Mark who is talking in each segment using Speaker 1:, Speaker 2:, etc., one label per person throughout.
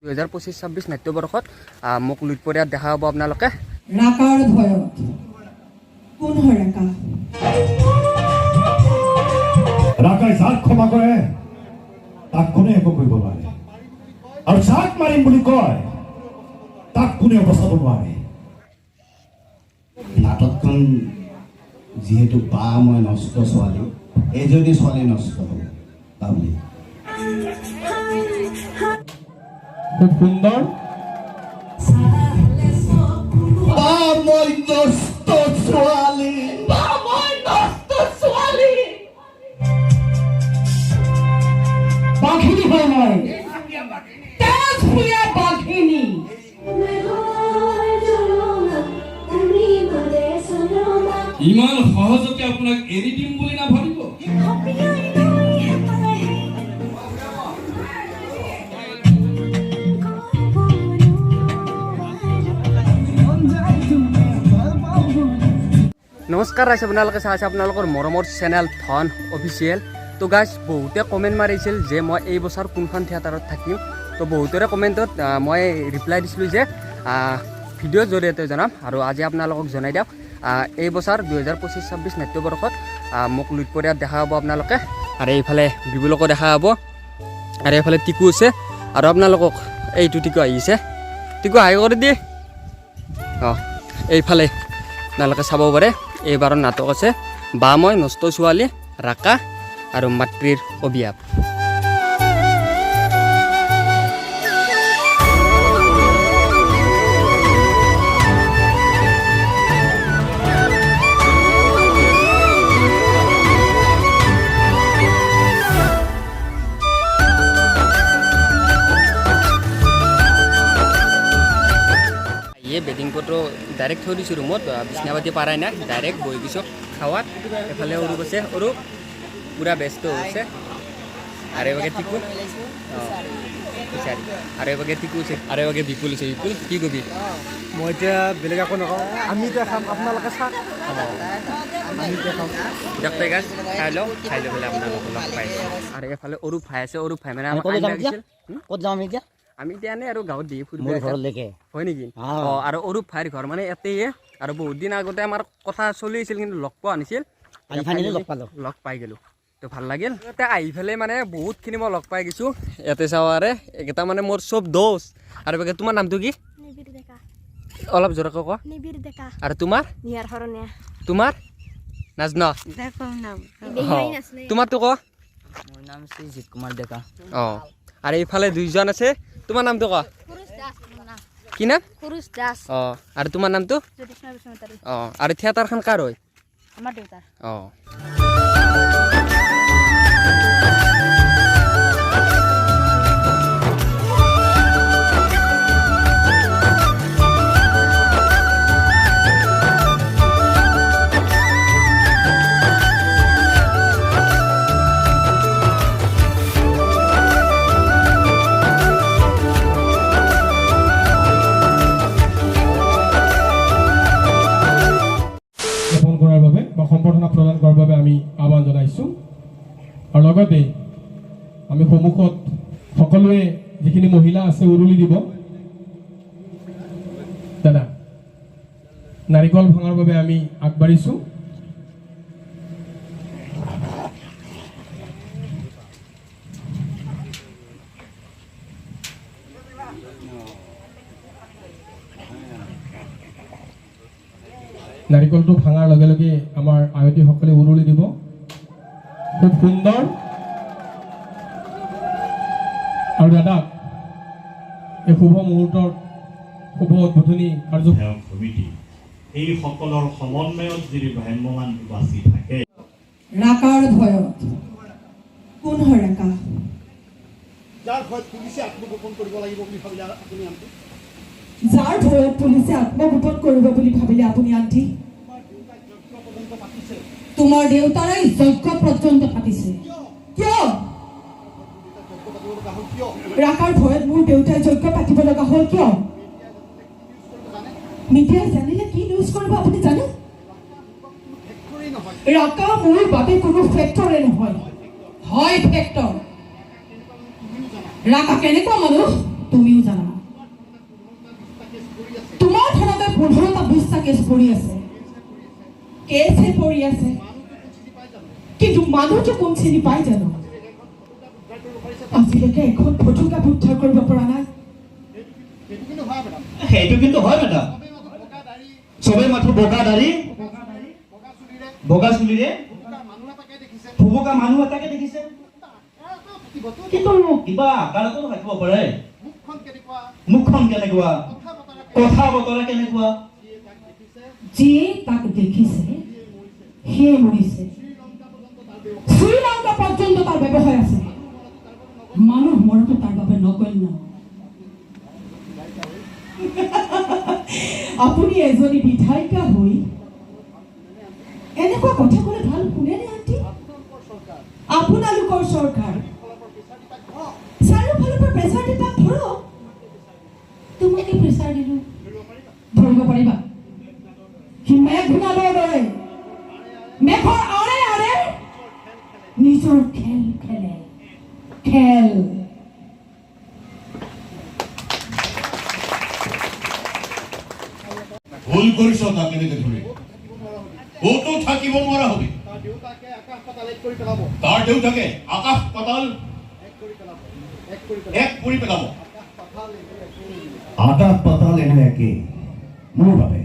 Speaker 1: 2025-26 নাট্যবৰ্ষত মোক লুইতপৰীয়াত দেখা পাব আপোনালোকে।
Speaker 2: ৰাকাৰ ভয়ত কোন হয় ৰাকা?
Speaker 3: ৰাকাই যাক ক্ষমা কৰে তাক কোনে একো কৰিব নোৱাৰে, আৰু যাক মাৰিম বুলি কয় তাক কোনেও বচাব নোৱাৰে।
Speaker 4: নাটকখন যিহেতু বা মই নষ্ট ছোৱালী, এজনী ছোৱালী নষ্ট হ'ব পাবলি।
Speaker 3: খুব সুন্দৰ।
Speaker 4: বা মই নষ্ট ছোৱালী, বা মই নষ্ট ছোৱালী।
Speaker 2: বাঘিনী হয় মই, তেজপুৰীয়া বাঘিনী।
Speaker 5: ইমান সহজতে আপোনাক এৰি দিম বুলি নাভাবিব।
Speaker 1: নমস্কাৰ ৰাইজ, আপোনালোকে চাই আছে আপোনালোকৰ মৰমৰ চেনেল ধন অফিচিয়েল। তো গাইজ বহুতে কমেণ্ট মাৰিছিল যে মই এই বছৰ কোনখন থিয়েটাৰত থাকিম। তো বহুতৰে কমেণ্টত মই ৰিপ্লাই দিছিলোঁ যে ভিডিঅ'ৰ জৰিয়তে জনাম, আৰু আজি আপোনালোকক জনাই দিয়ক এই বছৰ 2025-26 নাট্যবৰ্ষত মোক লুইতপৰীয়াত দেখা পাব আপোনালোকে। আৰু এইফালে বিপুলকো দেখা পাব, আৰু এইফালে টিকু আছে, আৰু আপোনালোকক এইটো টিকু আহিছে। টিকু হাই কৰি দিয়ে। এইফালে আপোনালোকে চাব পাৰে এইবাৰৰ নাটক আছে বা মই নষ্ট ছোৱালী, ৰাকা আৰু মাতৃৰ অভিশাপ। বেডিং পট্ৰ ডাইৰেক্ট থৈ দিছোঁ ৰুমত, বিছনা পাতি পাৰাই নাই, ডাইৰেক্ট বহি গৈছোঁ খাৱাত। এফালে অৰূপ আছে, অৰূপ পূৰা ব্যস্ত হৈছে, আৰু এবাগে টিকু আৰু এবাগে টিকু আছে, আৰু এবাগে বিপুল আছে। বিপুল কি কবি?
Speaker 3: মই এতিয়া বেলেগ একো নকওঁ, আমি এতিয়া খাম, আপোনালোকে চাওক। আমি এতিয়া খাম
Speaker 1: দিয়ক তাই গাছ খাই লওঁ, খাই লৈ পেলাই আপোনালোকক লগ পাইছোঁ। আৰু এফালে অৰূপ ভাই আছে, অৰূপ ভাই মানে আমাক লাগিছিল।
Speaker 4: ক'ত যাম এতিয়া?
Speaker 1: আমি এতিয়া এনেই আৰু গাঁৱত দি ফুৰিব
Speaker 4: ঘৰলৈকে
Speaker 1: হয় নেকি? আৰু অৰূপ ভাইৰ ঘৰ মানে ইয়াতেই, আৰু বহুত দিন আগতে আমাৰ কথা চলি আছিল, কিন্তু লগ পোৱা নাছিল। লগ পাই গ'লোঁ, তো ভাল লাগিল। ইয়াতে আহি পেলাই মানে বহুতখিনি মই লগ পাই গৈছোঁ। ইয়াতে চাওঁ আৰু এইকেইটা মানে মোৰ চব দোষ। আৰু বাকী তোমাৰ নামটো কি? অলপ জোৰকৈ কোৱা। আৰু তোমাৰ? তোমাৰ নাজনা? তোমাৰতো কোৱা।
Speaker 6: মোৰ নাম শ্ৰী জিৎ কুমাৰ ডেকা।
Speaker 1: আৰু এইফালে দুইজন আছে, তোমাৰ নামটো কোৱা। কি নাম? আৰু তোমাৰ নামটো? আৰু থিয়েটাৰখন কাৰ হয়?
Speaker 6: আমাৰ দেউতাৰ।
Speaker 7: কৰাৰ বাবে বা সম্বৰ্ধনা প্ৰদান কৰাৰ বাবে আমি আহ্বান জনাইছোঁ। আৰু লগতে আমি সন্মুখত সকলোৱে যিখিনি মহিলা আছে উৰুলি দিব। দাদা নাৰিকল ভাঙাৰ বাবে আমি আগবাঢ়িছোঁ। নাৰিকলটো ভাঙাৰ লগে লগে আমাৰ আয়তীসকলে উৰুলি দিব। খুব সুন্দৰ। আৰু দাদা এই শুভ মুহূৰ্তৰ শুভ উদ্বোধনী
Speaker 3: সমিতি এই সকলৰ সমন্বয়ত যদি ভ্ৰাম্যমান বাচি থাকে।
Speaker 2: ৰাকাৰ ভয়ত কোন হয় ৰাকা?
Speaker 3: যাৰ ভয়ত পুলিচে আত্মগোপন কৰিব লাগিব বুলি ভাবিলে আপুনি আনটি?
Speaker 2: যাৰ ভয়ত পুলিচে আত্মগোপন কৰিব বুলি ভাবিলে আপুনি আনটি? তোমাৰ দেউতাৰাই যজ্ঞ পৰ্যন্ত পাতিছে। কিয়? ৰাকাৰ ভয়ত মোৰ দেউতাই যজ্ঞ পাতিব লগা হ'ল কিয়? মিডিয়াই জানিলে কি নিউজ কৰিব আপুনি জানে? ৰাকা মোৰ বাবে কোনো ফেক্টৰে নহয়, হয় ফেক্টৰ। ৰাকা কেনেকুৱা মানুহ তুমিও জানা। 15টা 20টা কেছ পৰি আছে, কেছহে পৰি আছে, কিন্তু মানুহটো কোন চিনি পাই জানো? আজিলৈকে এখন ফটোগ্ৰাফ উদ্ধাৰ কৰিব পৰা নাই।
Speaker 4: সেইটো কিন্তু হয় মেডাম, চবেই মাথো বগা দাড়ি বগা চুলিৰে ভুবুকা মানুহ এটাকে দেখিছে, কিন্তু কিবা আকাৰতো থাকিব পাৰে, মুখখন কেনেকুৱা, কথা বতৰা কেনেকুৱা।
Speaker 2: যিয়ে তাক দেখিছে সিয়ে মৰিছে। শ্ৰীলংকা পৰ্যন্ত তাৰ ব্যৱসায় আছে, মানুহ মৰাটো তাৰ বাবে নগণ্য। আপুনি এজনী বিধায়িকা হৈ এনেকুৱা কথা ক'লে ভাল শুনেনে আণ্টি? আপোনালোকৰ চৰকাৰ চাৰিওফালৰ পৰা প্ৰেছাৰ দি তাক ধৰক। তোমাকে প্ৰেছাৰ দিলো, ধৰিব পাৰিবা? সি মেঘ ধুনাবৰ দৰে মেঘৰ আৰে আৰে নিজৰ খেল খেলে, খেল।
Speaker 3: ভুল কৰিছ তাক এনেকে ধৰি, ক'তো থাকিব নোৱাৰা হবি। তাৰ দেউতাকে আকাশ পাতাল এক কৰি পেলাব। আকাশ পাতাল এনে একে মোৰ বাবে।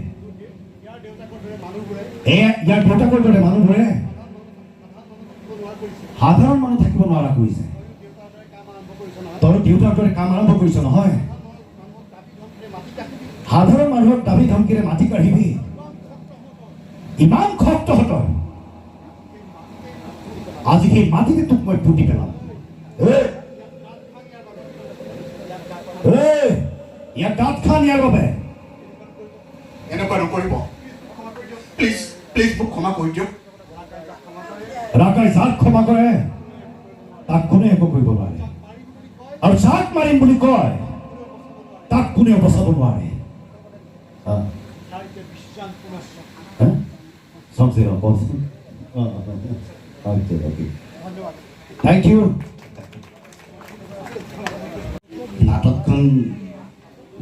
Speaker 3: ইয়াৰ দেউতাকৰ দৰে মানুহবোৰে সাধাৰণ মানুহ থাকিব নোৱাৰা কৰিছে। তই দেউতাৰ দৰে কাম আৰম্ভ কৰিছ নহয়, সাধাৰণ মানুহক দাবী ধমকিৰে মাটি কাঢ়িবি, ইমান খপ্ত তই। আজি সেই মাটিতে তোক মই পুতি পেলাম। ইয়াৰ দাঁত খা নিয়াৰ বাবে এনেকুৱা নকৰিব। প্লিজ প্লিজ মোক ক্ষমা কৰি দিয়ক। ৰাকাই যাক ক্ষমা কৰে তাক কোনে একো কৰিব নোৱাৰে, আৰু যাক মাৰিম বুলি কয় তাক কোনেও বচাব নোৱাৰে। Thank you.
Speaker 4: নাটকখন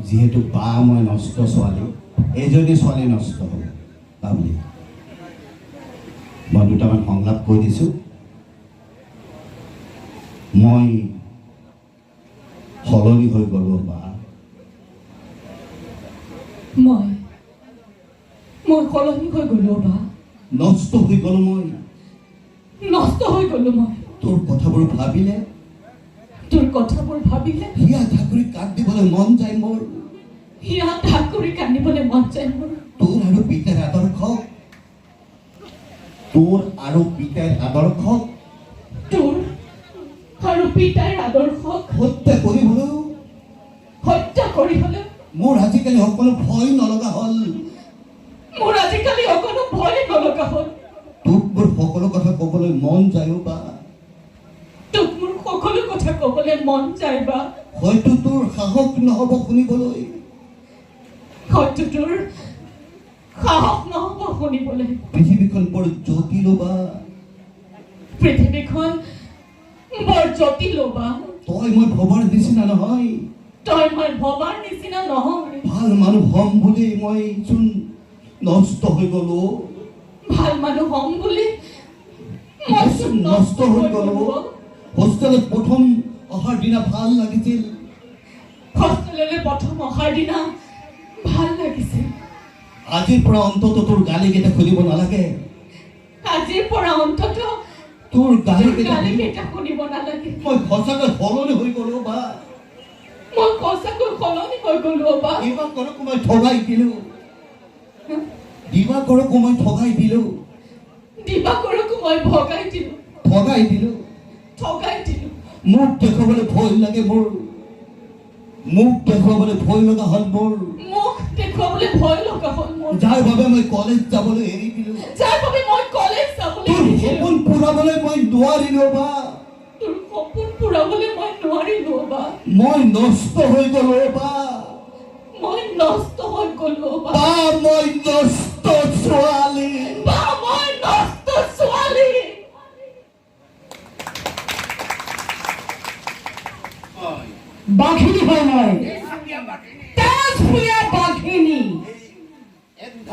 Speaker 4: যিহেতু বা মই নষ্ট ছোৱালী, এজনী ছোৱালী নষ্ট হ'ল বুলি মই দুটামান সংলাপ কৈ দিছোঁ। মই সলনি হৈ গ'লো বা
Speaker 2: মই সলনি হৈ গ'লো বা
Speaker 4: নষ্ট হৈ গ'লো, মই
Speaker 2: নষ্ট হৈ গ'লো। মই
Speaker 4: তোৰ কথাবোৰ ভাবিলে,
Speaker 2: তোৰ কথাবোৰ ভাবিলে
Speaker 4: হিয়া ঠাকুৰী কাট দিবলৈ মন যায় মোৰ।
Speaker 2: হিয়া ঠাকুৰী কান্দিবলৈ মন যায় মোৰ।
Speaker 4: তোৰ আৰু পিতাৰ আদৰ্শক, তোৰ আৰু পিতাৰ আদৰ্শক,
Speaker 2: তোৰ আৰু পিতাৰ আদৰ্শক
Speaker 4: হত্যা কৰিবলৈও
Speaker 2: হত্যা কৰি হ'লেও
Speaker 4: মোৰ আজিকালি সকলো ভয় নলগা হ'ল।
Speaker 2: মোৰ আজিকালি অকণো ভয় নলগা হ'ল।
Speaker 4: তোক মোৰ সকলো কথা ক'বলৈ মন যায় বা
Speaker 2: তোক মোৰ সকলো কথা ক'বলৈ মন যায় বা
Speaker 4: হয়তো তোৰ সাহস নহ'ব শুনিবলৈ,
Speaker 2: হয়তো তোৰ সাহস নহ'ব শুনিবলৈ।
Speaker 4: পৃথিৱীখন বৰ জটিল বা
Speaker 2: পৃথিৱীখন বৰ জটিল বা
Speaker 4: তই মই ভবাৰ নিচিনা নহয়।
Speaker 2: তই মই ভবাৰ নিচিনা নহয়।
Speaker 4: ভাল মানুহ হ'ম বুলি মই চোন নষ্ট হৈ গ'লো।
Speaker 2: ভাল মানুহ হ'ম বুলি মই চোন
Speaker 4: নষ্ট হৈ গ'লো। হোষ্টেলত প্ৰথম অহাৰ দিনা ভাল লাগিছিল,
Speaker 2: হোষ্টেললৈ প্ৰথম অহাৰ দিনা ভাল লাগিছিল।
Speaker 4: আজিৰ পৰা অন্তত তোৰ গালিকেইটা খুলিব নালাগে,
Speaker 2: আজিৰ পৰা অন্তত
Speaker 4: তোৰ গালিকেইটা
Speaker 2: গালিকেইটা শুনিব নালাগে।
Speaker 4: মই সঁচাকৈ সলনি হৈ গ'লো বা
Speaker 2: মই সঁচাকৈ সলনি হৈ গ'লো বা
Speaker 4: দিবাকৰকো মই ঠগাই দিলো, দিবাকৰকো মই ঠগাই দিলো,
Speaker 2: দিবাকৰকো মই ভগাই দিলো,
Speaker 4: ঠগাই দিলো।
Speaker 2: ঠগাই দিলো।
Speaker 4: মুখ দেখুৱাবলৈ ভয় লাগে মোৰ, মুখ দেখুৱাবলৈ ভয় লগা হ'ল মোৰ,
Speaker 2: মুখ দেখুৱাবলৈ ভয় লগা হ'ল মোৰ,
Speaker 4: যাৰ বাবে মই কলেজ যাবলৈ এৰি দিলো,
Speaker 2: যাৰ বাবে মই কলেজ যাবলৈ
Speaker 4: তোৰ
Speaker 2: এৰিছিলো।
Speaker 4: সপোন পূৰাবলৈ মই নোৱাৰিলো বা
Speaker 2: তোৰ সপোন পূৰাবলৈ মই নোৱাৰিলো বা
Speaker 4: মই নষ্ট হৈ গ'লো বা
Speaker 2: মই নষ্ট হৈ গ'লো বা
Speaker 4: মই নষ্ট ছোৱালী।
Speaker 2: মই নষ্ট ছোৱালী। বাঘিনী হয় মই, তেজপুৰীয়া বাঘিনী।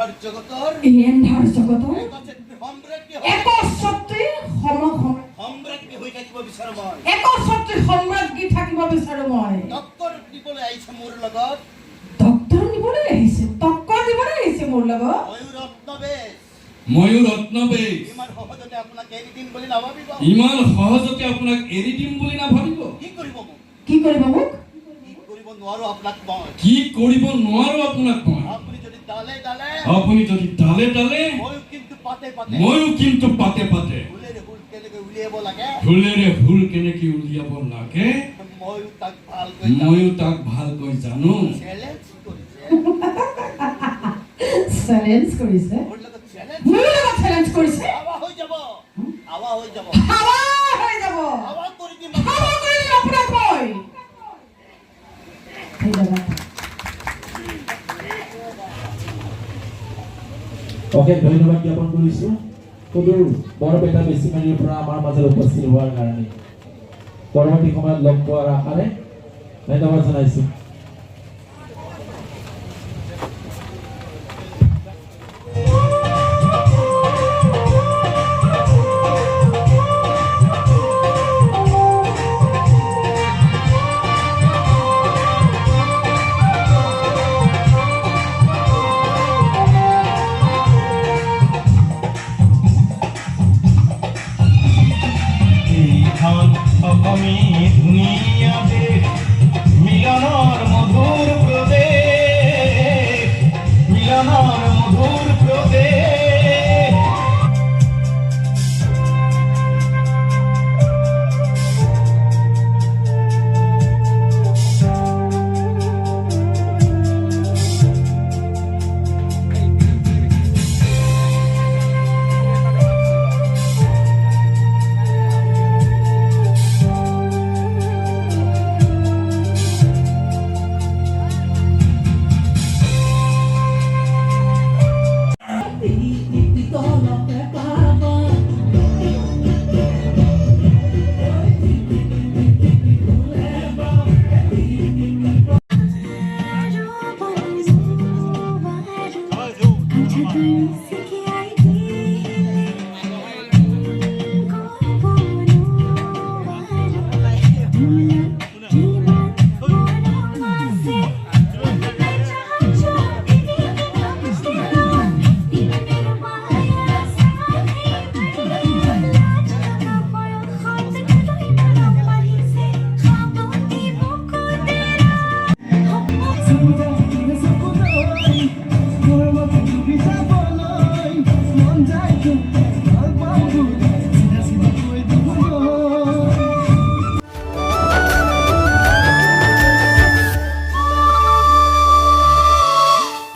Speaker 4: এন্ধাৰ জগতৰ
Speaker 2: এই এন্ধাৰ জগতৰ
Speaker 4: সম্ৰাজ্ঞী
Speaker 2: একচ্ছত্ৰী
Speaker 4: সম্ৰাজ্ঞী হৈ থাকিব বিচাৰোঁ মই
Speaker 2: একচ্ছত্ৰী সম্ৰাজ্ঞী থাকিব বিচাৰোঁ মই
Speaker 4: ডক্তৰ দিবলৈ আহিছে মোৰ লগত
Speaker 2: ডক্তৰ নিবলৈ আহিছে টক্কৰ দিবলৈ আহিছে মোৰ লগত
Speaker 4: ময়ূৰ ৰত্নবেশ
Speaker 5: ইমান সহজতে আপোনাক এৰি দিম বুলি নাভাবিব
Speaker 4: কি কৰিব মোক
Speaker 2: কি কৰিব মোক
Speaker 4: কি কৰিব নোৱাৰো আপোনাক মই
Speaker 5: কি কৰিব নোৱাৰো আপোনাক মই
Speaker 4: আপুনি যদি ডালে ডালে
Speaker 5: ময়ো কিন্তু পাতে
Speaker 4: ফুলেৰে ফুল কেনেকৈ উলিয়াব লাগে
Speaker 5: ফুলেৰে ফুল কেনেকে উলিয়াব লাগে
Speaker 4: ময়ো তাক ভালকৈ
Speaker 5: জানো
Speaker 2: চেলেঞ্জ কৰিছে
Speaker 4: মোৰ লগত
Speaker 2: মোৰ লগত চেলেঞ্জ কৰিছে
Speaker 4: হাৱা হৈ যাব
Speaker 2: হাৱা হৈ যাব
Speaker 4: হাৱা কৰি দিম
Speaker 2: হাৱা কৰি দিম আপোনাক মই ধন্যবাদ
Speaker 8: অশেষ ধন্যবাদ জ্ঞাপন কৰিছোঁ সুদূৰ বৰপেটা বেছিমাৰীৰ পৰা আমাৰ মাজত উপস্থিত হোৱাৰ কাৰণে পৰৱৰ্তী সময়ত লগ পোৱাৰ আশাৰে ধন্যবাদ জনাইছোঁ